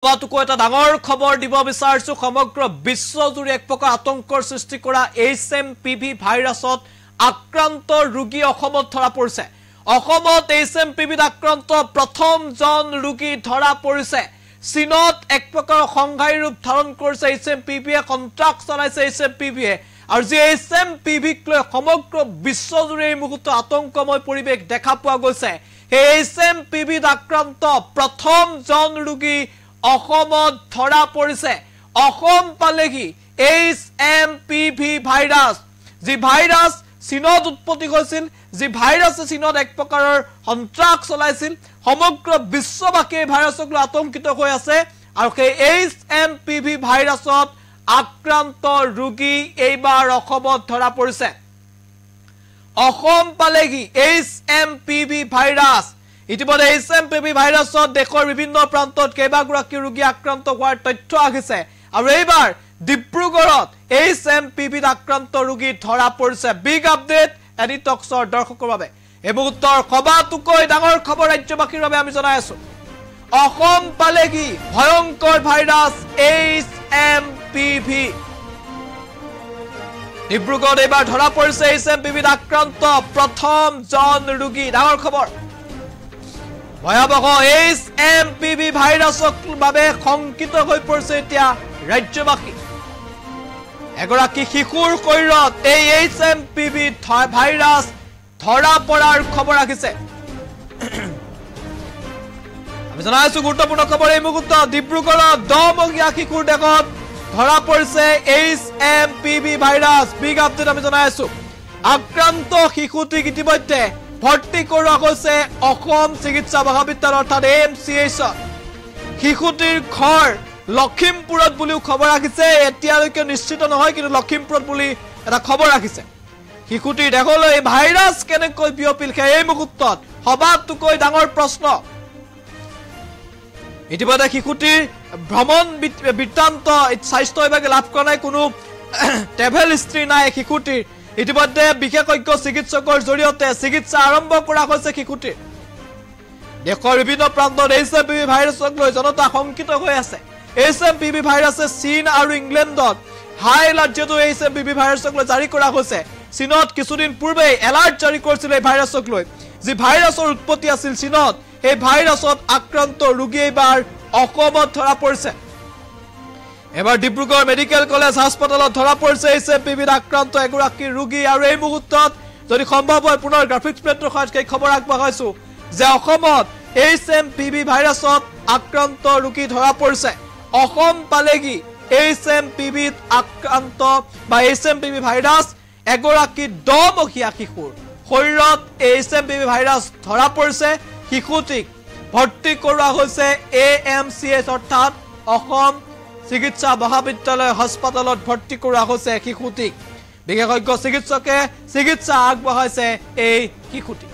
বাতুকো এটা ডাঙৰ খবৰ দিব বিচাৰিছো সমগ্ৰ বিশ্বজুৰি এক প্ৰকাৰ আতংকৰ সৃষ্টি কৰা HMPV ভাইৰাছত আক্ৰান্ত ৰোগী অসমত ধৰা পৰিছে অসমত HMPV আক্ৰান্ত প্ৰথমজন ৰোগী ধৰা পৰিছে চীনত এক প্ৰকাৰ সংঘাই ৰূপ ধাৰণ কৰিছে HMPV কন্ট্ৰাক্ট চলাইছে HMPV আৰু যে HMPV লৈ সমগ্ৰ বিশ্বজুৰি এই মুহূৰ্ত আতংকময় পৰিৱেশ দেখা পোৱা গৈছে HMPV আক্ৰান্ত প্ৰথমজন ৰোগী অসমত ধৰা পৰিছে অসম পালেগি HMPV ভাইৰাছ যি ভাইৰাছ চীনত উৎপত্তি হৈছিল যি ভাইৰাছে চীনত এক প্ৰকাৰৰ সন্ত্ৰাস চলাইছিল সমগ্ৰ বিশ্ববাসী এই ভাইৰাছক লৈ আতংকিত হৈ আছে আৰু সেই HMPV ভাইৰাছত আক্ৰান্ত ৰোগী এইবাৰ অসমত ধৰা পৰিছে অসম পালেগি HMPV ভাইৰাছ ইতিমধ্যে HMPV ভাইৰাছত দেশৰ বিভিন্ন প্ৰান্তত কেইবাগৰাকী ৰোগী আক্ৰান্ত হোৱাৰ তথ্য আহিছে আৰু এইবাৰ ডিব্ৰুগড়ত HMPV আক্ৰান্ত ৰোগী ধৰা পৰিছে বিগ আপডেট এনি টক্সৰ দৰ্শকৰ বাবে এই মুহূৰ্তৰ খবৰটোকৈ ডাঙৰ খবৰ ৰাজ্যবাসীৰ বাবে আমি জনাই আছো অসম পালেগি ভয়ংকৰ ভাইৰাছ HMPV ডিব্ৰুগড়ত এইবাৰ ধৰা পৰিছে HMPV আক্ৰান্ত প্ৰথমজন ৰোগী ডাঙৰ খবৰ ভয়াবহ HMPV ভাইৰাছৰ বাবে শংকিত হৈ পৰিছে এতিয়া ৰাজ্যবাসী এগৰাকী শিশুৰ শৰীৰত এই HMPV ভাইৰাছ ধৰা পৰাৰ খবৰ আহিছে আমি জনাইছো গুৰুত্বপূৰ্ণ খবৰ এই মুহূৰ্ত ডিব্ৰুগড়ত 10 বছৰীয়া শিশুৰ দেহত ধৰা পৰিছে HMPV ভাইৰাছ বিগ আপডেট আমি জনাইছো আক্ৰান্ত শিশুটিক ইতিমধ্যে ভৰ্তি কৰা হৈছে অসম চিকিৎসা মহাবিদ্যালয় অৰ্থাৎ AMCH শিশুটিৰ ঘৰ লখিমপুৰত বুলিও খবৰ আহিছে এতিয়ালৈকে নিশ্চিত নহয় কিন্তু লখিমপুৰত বুলি এটা খবৰ আহিছে শিশুটিৰ দেহলৈ ভাইৰাছ কেনেকৈ বিয়পিল এই মুহূৰ্তত সবাতোকৈ ডাঙৰ প্ৰশ্ন ইতিমধ্যে শিশুটিৰ ভ্ৰমণ বৃত্তান্ত স্বাস্থ্য বিভাগে লাভ কৰা নাই কোনো ট্ৰেভেল হিষ্ট্ৰী নাই শিশুটিৰ ইতিমধ্যে বিশেষজ্ঞ চিকিৎসকৰ জৰিয়তে চিকিৎসা আৰম্ভ কৰা হৈছে শিশুটিৰ দেশৰ বিভিন্ন প্ৰান্তত HMPV ভাইৰাছক লৈ জনতা শংকিত হৈ আছে HMPV ভাইৰাছে চীন আৰু ইংলেণ্ডত হাই এলাৰ্ট যেটো HMPV ভাইৰাছক লৈ জাৰি কৰা হৈছে চীনত কিছুদিন পূৰ্বে এলাৰ্ট জাৰি কৰিছিল এই ভাইৰাছক লৈ যি ভাইৰাছৰ উৎপত্তি আছিল চীনত এই ভাইৰাছত আক্ৰান্ত ৰোগী এইবাৰ অসমত ধৰা পৰিছে এবাৰ ডিব্ৰুগড় মেডিকেল কলেজ হাস্পতালত ধৰা পৰিছে HMPV আক্ৰান্ত এগৰাকী ৰোগী আৰু এই মুহূৰ্তত যদি সম্ভৱ হয় পুনৰ গ্ৰাফিক্স প্লেটৰ সহায়ত খবৰ আগবঢ়াইছো যে অসমত HMPV ভাইৰাছত আক্ৰান্ত ৰোগী ধৰা পৰিছে অসম পালেগি HMPV আক্ৰান্ত বা HMPV ভাইৰাছ এগৰাকী 10 বছৰীয়া শিশুৰ শৰীৰত HMPV ভাইৰাছ ধৰা পৰিছে শিশুটিক ভৰ্তি কৰা হৈছে AMCH অৰ্থাৎ অসম চিকিৎসা মহাবিদ্যালয় হাস্পতালত ভৰ্তি কৰা হৈছে শিশুটিক বিশেষজ্ঞ চিকিৎসকে চিকিৎসা আগবঢ়াইছে এই শিশুটিক